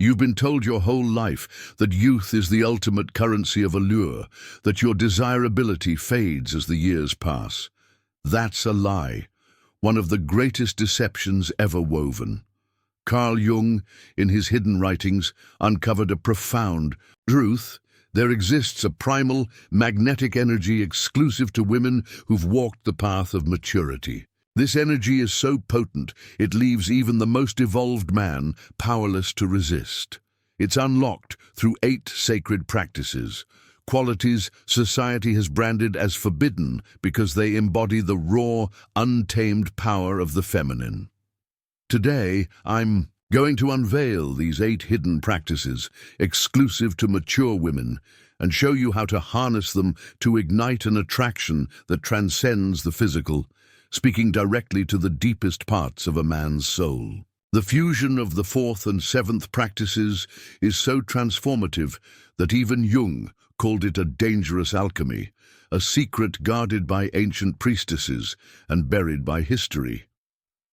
You've been told your whole life that youth is the ultimate currency of allure, that your desirability fades as the years pass. That's a lie, one of the greatest deceptions ever woven. Carl Jung, in his hidden writings, uncovered a profound truth. There exists a primal, magnetic energy exclusive to women who've walked the path of maturity. This energy is so potent, it leaves even the most evolved man powerless to resist. It's unlocked through 8 sacred practices, qualities society has branded as forbidden because they embody the raw, untamed power of the feminine. Today, I'm going to unveil these 8 hidden practices, exclusive to mature women, and show you how to harness them to ignite an attraction that transcends the physical, speaking directly to the deepest parts of a man's soul. The fusion of the 4th and 7th practices is so transformative that even Jung called it a dangerous alchemy, a secret guarded by ancient priestesses and buried by history.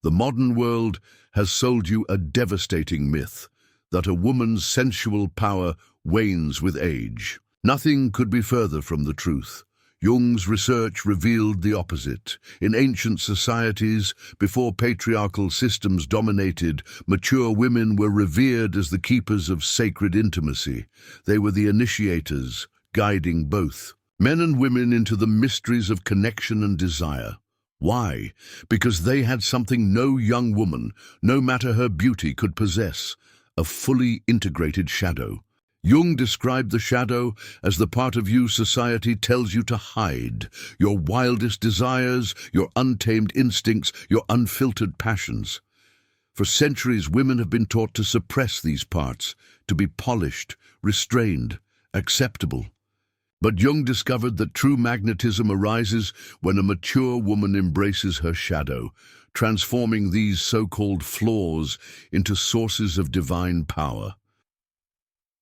The modern world has sold you a devastating myth, that a woman's sensual power wanes with age. Nothing could be further from the truth. Jung's research revealed the opposite. In ancient societies, before patriarchal systems dominated, mature women were revered as the keepers of sacred intimacy. They were the initiators, guiding both men and women into the mysteries of connection and desire. Why? Because they had something no young woman, no matter her beauty, could possess: a fully integrated shadow. Jung described the shadow as the part of you society tells you to hide, your wildest desires, your untamed instincts, your unfiltered passions. For centuries, women have been taught to suppress these parts, to be polished, restrained, acceptable. But Jung discovered that true magnetism arises when a mature woman embraces her shadow, transforming these so-called flaws into sources of divine power.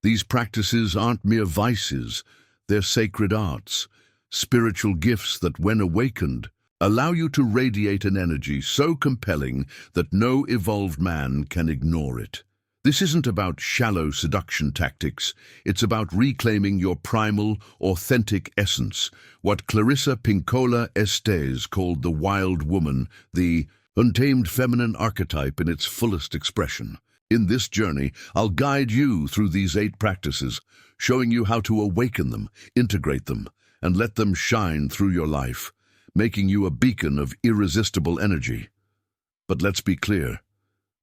These practices aren't mere vices, they're sacred arts, spiritual gifts that, when awakened, allow you to radiate an energy so compelling that no evolved man can ignore it. This isn't about shallow seduction tactics, it's about reclaiming your primal, authentic essence, what Clarissa Pinkola Estes called the wild woman, the untamed feminine archetype in its fullest expression. In this journey, I'll guide you through these 8 practices, showing you how to awaken them, integrate them, and let them shine through your life, making you a beacon of irresistible energy. But let's be clear,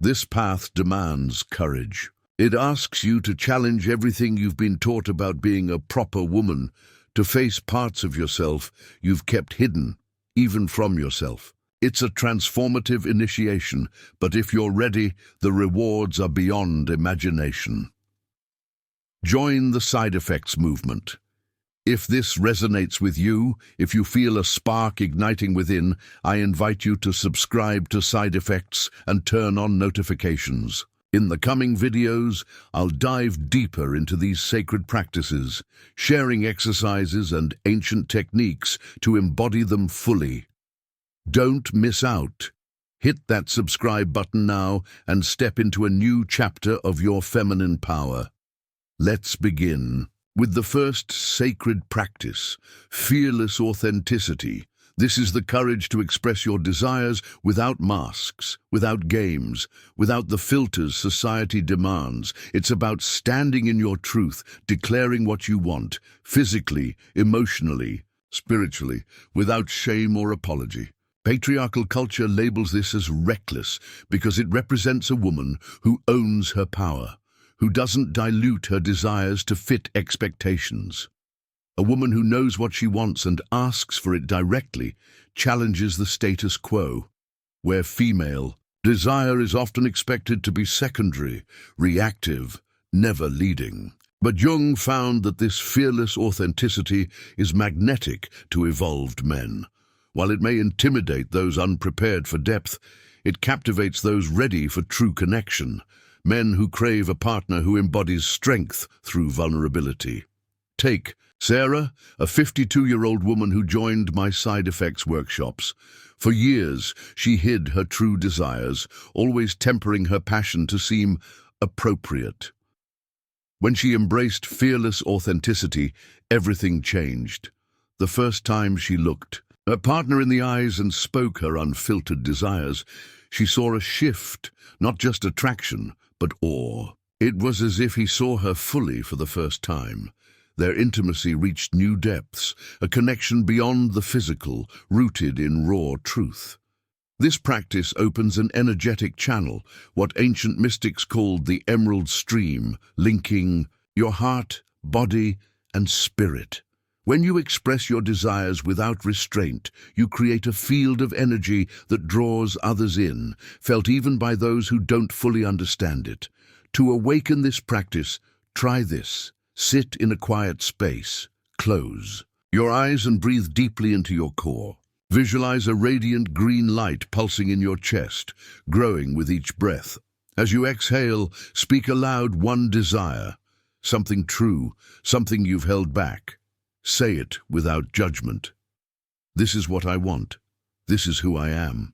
this path demands courage. It asks you to challenge everything you've been taught about being a proper woman, to face parts of yourself you've kept hidden, even from yourself. It's a transformative initiation, but if you're ready, the rewards are beyond imagination. Join the side effects movement. If this resonates with you, if you feel a spark igniting within, I invite you to subscribe to Side Effects and turn on notifications. In the coming videos, I'll dive deeper into these sacred practices, sharing exercises and ancient techniques to embody them fully. Don't miss out. Hit that subscribe button now and step into a new chapter of your feminine power. Let's begin with the first sacred practice, fearless authenticity. This is the courage to express your desires without masks, without games, without the filters society demands. It's about standing in your truth, declaring what you want, physically, emotionally, spiritually, without shame or apology. Patriarchal culture labels this as reckless because it represents a woman who owns her power, who doesn't dilute her desires to fit expectations. A woman who knows what she wants and asks for it directly challenges the status quo, where female desire is often expected to be secondary, reactive, never leading. But Jung found that this fearless authenticity is magnetic to evolved men. While it may intimidate those unprepared for depth, it captivates those ready for true connection, men who crave a partner who embodies strength through vulnerability. Take Sarah, a 52-year-old woman who joined my Side Effects workshops. For years, she hid her true desires, always tempering her passion to seem appropriate. When she embraced fearless authenticity, everything changed. The first time she looked her partner in the eyes and spoke her unfiltered desires, she saw a shift, not just attraction, but awe. It was as if he saw her fully for the first time. Their intimacy reached new depths, a connection beyond the physical, rooted in raw truth. This practice opens an energetic channel, what ancient mystics called the emerald stream, linking your heart, body, and spirit. When you express your desires without restraint, you create a field of energy that draws others in, felt even by those who don't fully understand it. To awaken this practice, try this. Sit in a quiet space. Close your eyes and breathe deeply into your core. Visualize a radiant green light pulsing in your chest, growing with each breath. As you exhale, speak aloud one desire, something true, something you've held back. Say it without judgment. This is what I want. This is who I am.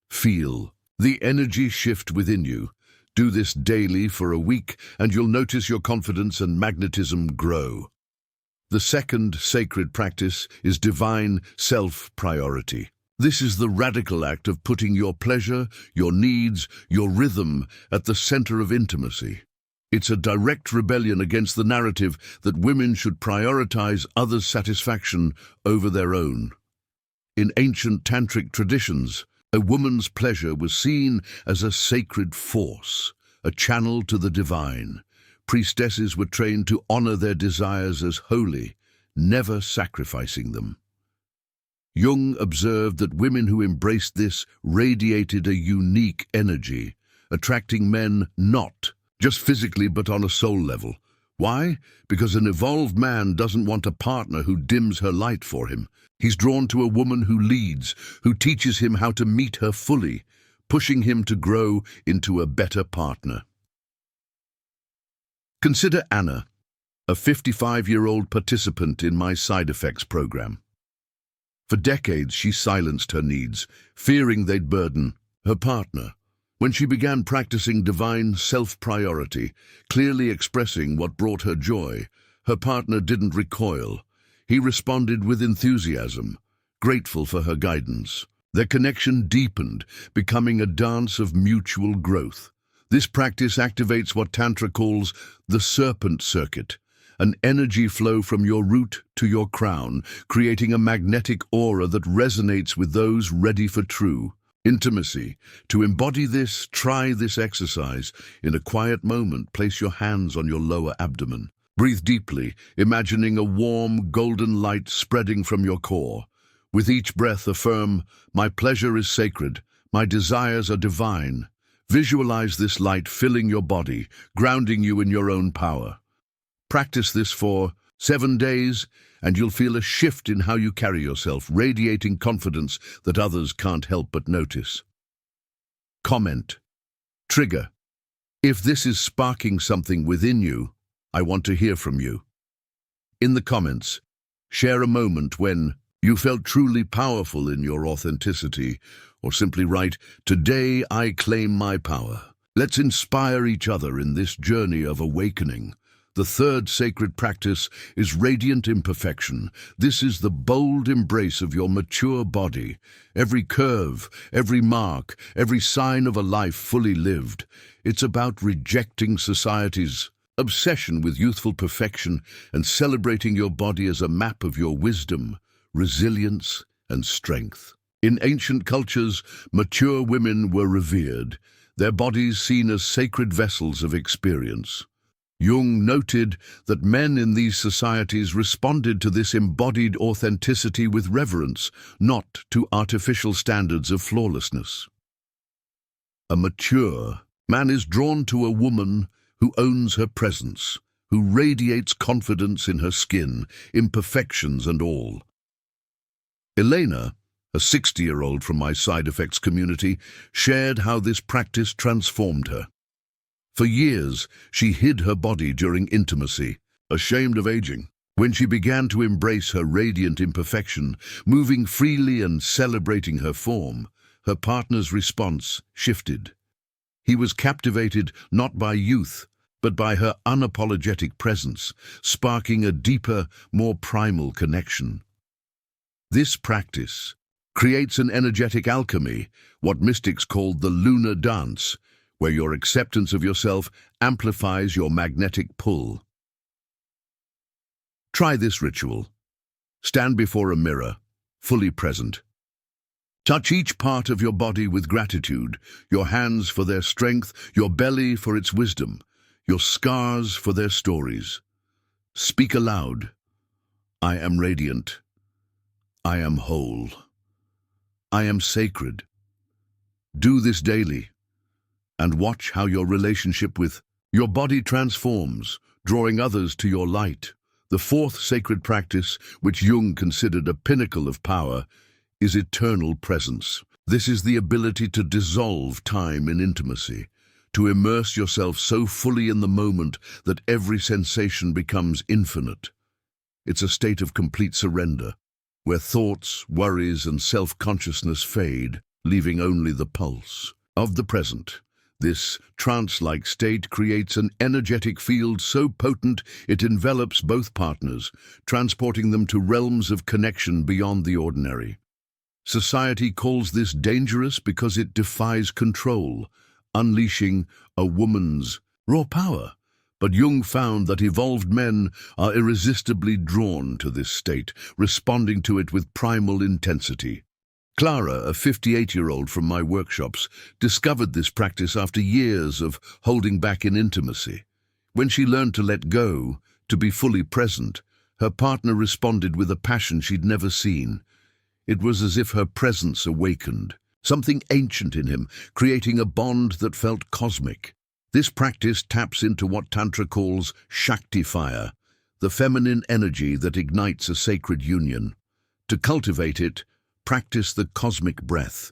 Feel the energy shift within you. Do this daily for a week, and you'll notice your confidence and magnetism grow. The second sacred practice is divine self-priority. This is the radical act of putting your pleasure, your needs, your rhythm at the center of intimacy. It's a direct rebellion against the narrative that women should prioritize others' satisfaction over their own. In ancient tantric traditions, a woman's pleasure was seen as a sacred force, a channel to the divine. Priestesses were trained to honor their desires as holy, never sacrificing them. Jung observed that women who embraced this radiated a unique energy, attracting men not just physically but on a soul level. Why? Because an evolved man doesn't want a partner who dims her light for him. He's drawn to a woman who leads, who teaches him how to meet her fully, pushing him to grow into a better partner. Consider Anna, a 55-year-old participant in my side effects program. For decades, she silenced her needs, fearing they'd burden her partner. When she began practicing divine self-priority, clearly expressing what brought her joy, her partner didn't recoil. He responded with enthusiasm, grateful for her guidance. Their connection deepened, becoming a dance of mutual growth. This practice activates what Tantra calls the serpent circuit, an energy flow from your root to your crown, creating a magnetic aura that resonates with those ready for true intimacy. To embody this, try this exercise. In a quiet moment, place your hands on your lower abdomen. Breathe deeply, imagining a warm, golden light spreading from your core. With each breath, affirm, "My pleasure is sacred, my desires are divine." Visualize this light filling your body, grounding you in your own power. Practice this for 7 days, and you'll feel a shift in how you carry yourself, radiating confidence that others can't help but notice. Comment. Trigger. If this is sparking something within you, I want to hear from you. In the comments, share a moment when you felt truly powerful in your authenticity, or simply write, "Today I claim my power." Let's inspire each other in this journey of awakening. The third sacred practice is radiant imperfection. This is the bold embrace of your mature body. Every curve, every mark, every sign of a life fully lived. It's about rejecting society's obsession with youthful perfection and celebrating your body as a map of your wisdom, resilience, and strength. In ancient cultures, mature women were revered, their bodies seen as sacred vessels of experience. Jung noted that men in these societies responded to this embodied authenticity with reverence, not to artificial standards of flawlessness. A mature man is drawn to a woman who owns her presence, who radiates confidence in her skin, imperfections and all. Elena, a 60-year-old from my side effects community, shared how this practice transformed her. For years, she hid her body during intimacy, ashamed of aging. When she began to embrace her radiant imperfection, moving freely and celebrating her form, her partner's response shifted. He was captivated not by youth, but by her unapologetic presence, sparking a deeper, more primal connection. This practice creates an energetic alchemy, what mystics called the lunar dance, where your acceptance of yourself amplifies your magnetic pull. Try this ritual. Stand before a mirror, fully present. Touch each part of your body with gratitude, your hands for their strength, your belly for its wisdom, your scars for their stories. Speak aloud. I am radiant. I am whole. I am sacred. Do this daily, and watch how your relationship with your body transforms, drawing others to your light. The fourth sacred practice, which Jung considered a pinnacle of power, is eternal presence. This is the ability to dissolve time in intimacy, to immerse yourself so fully in the moment that every sensation becomes infinite. It's a state of complete surrender, where thoughts, worries, and self-consciousness fade, leaving only the pulse of the present. This trance-like state creates an energetic field so potent it envelops both partners, transporting them to realms of connection beyond the ordinary. Society calls this dangerous because it defies control, unleashing a woman's raw power. But Jung found that evolved men are irresistibly drawn to this state, responding to it with primal intensity. Clara, a 58-year-old from my workshops, discovered this practice after years of holding back in intimacy. When she learned to let go, to be fully present, her partner responded with a passion she'd never seen. It was as if her presence awakened something ancient in him, creating a bond that felt cosmic. This practice taps into what Tantra calls Shakti fire, the feminine energy that ignites a sacred union. To cultivate it, practice the cosmic breath.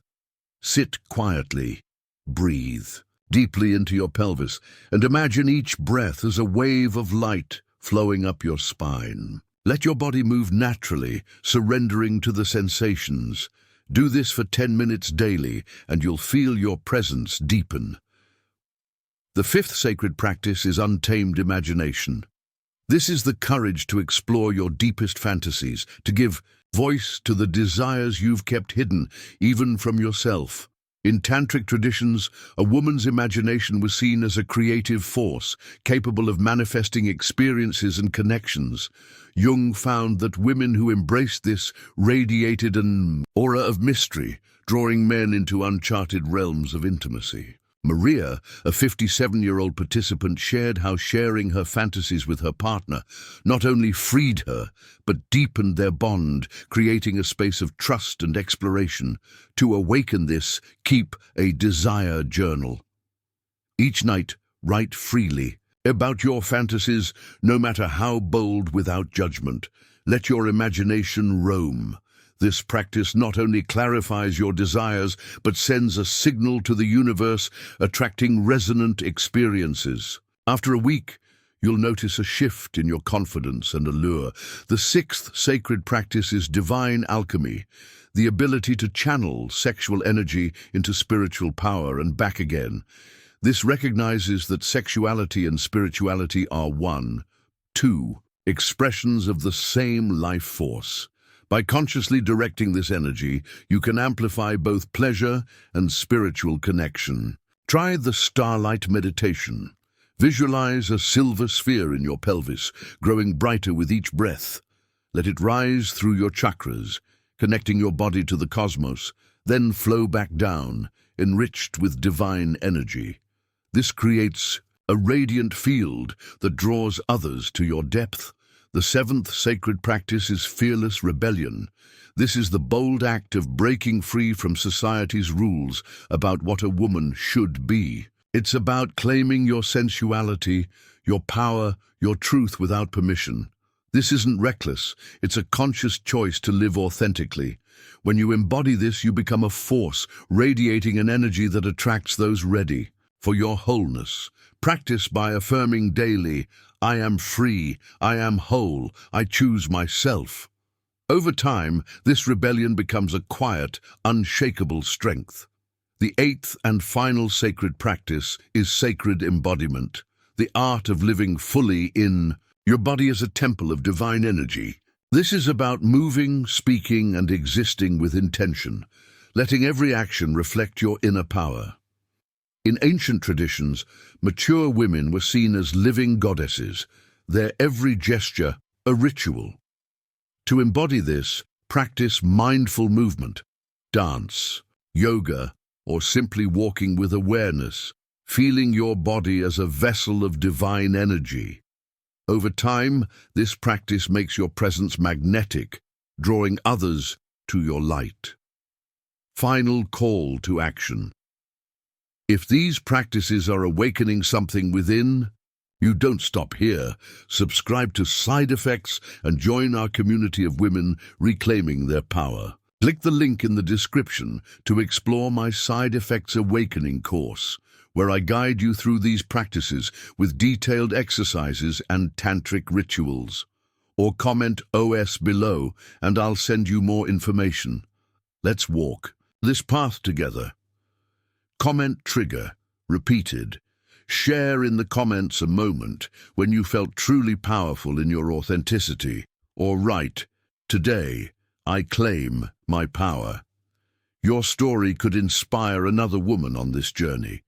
Sit quietly, breathe deeply into your pelvis, and imagine each breath as a wave of light flowing up your spine. Let your body move naturally, surrendering to the sensations. Do this for 10 minutes daily, and you'll feel your presence deepen. The fifth sacred practice is untamed imagination. This is the courage to explore your deepest fantasies, to give voice to the desires you've kept hidden, even from yourself. In tantric traditions, a woman's imagination was seen as a creative force, capable of manifesting experiences and connections. Jung found that women who embraced this radiated an aura of mystery, drawing men into uncharted realms of intimacy. Maria, a 57-year-old participant, shared how sharing her fantasies with her partner not only freed her, but deepened their bond, creating a space of trust and exploration. To awaken this, keep a desire journal. Each night, write freely about your fantasies, no matter how bold, without judgment. Let your imagination roam. This practice not only clarifies your desires, but sends a signal to the universe, attracting resonant experiences. After a week, you'll notice a shift in your confidence and allure. The sixth sacred practice is divine alchemy, the ability to channel sexual energy into spiritual power and back again. This recognizes that sexuality and spirituality are two expressions of the same life force. By consciously directing this energy, you can amplify both pleasure and spiritual connection. Try the starlight meditation. Visualize a silver sphere in your pelvis, growing brighter with each breath. Let it rise through your chakras, connecting your body to the cosmos, then flow back down, enriched with divine energy. This creates a radiant field that draws others to your depth. The seventh sacred practice is fearless rebellion. This is the bold act of breaking free from society's rules about what a woman should be. It's about claiming your sensuality, your power, your truth without permission. This isn't reckless, it's a conscious choice to live authentically. When you embody this, you become a force, radiating an energy that attracts those ready for your wholeness. Practice by affirming daily, I am free, I am whole, I choose myself. Over time, this rebellion becomes a quiet, unshakable strength. The eighth and final sacred practice is sacred embodiment. the art of living fully in your body as a temple of divine energy. This is about moving, speaking, and existing with intention, letting every action reflect your inner power. In ancient traditions, mature women were seen as living goddesses, their every gesture a ritual. To embody this, practice mindful movement, dance, yoga, or simply walking with awareness, feeling your body as a vessel of divine energy. Over time, this practice makes your presence magnetic, drawing others to your light. Final call to action. If these practices are awakening something within, you don't stop here. Subscribe to Side Effects and join our community of women reclaiming their power. Click the link in the description to explore my Side Effects Awakening course, where I guide you through these practices with detailed exercises and tantric rituals. Or comment OS below and I'll send you more information. Let's walk this path together. Comment trigger, repeated. Share in the comments a moment when you felt truly powerful in your authenticity. Or write, "Today, I claim my power." Your story could inspire another woman on this journey.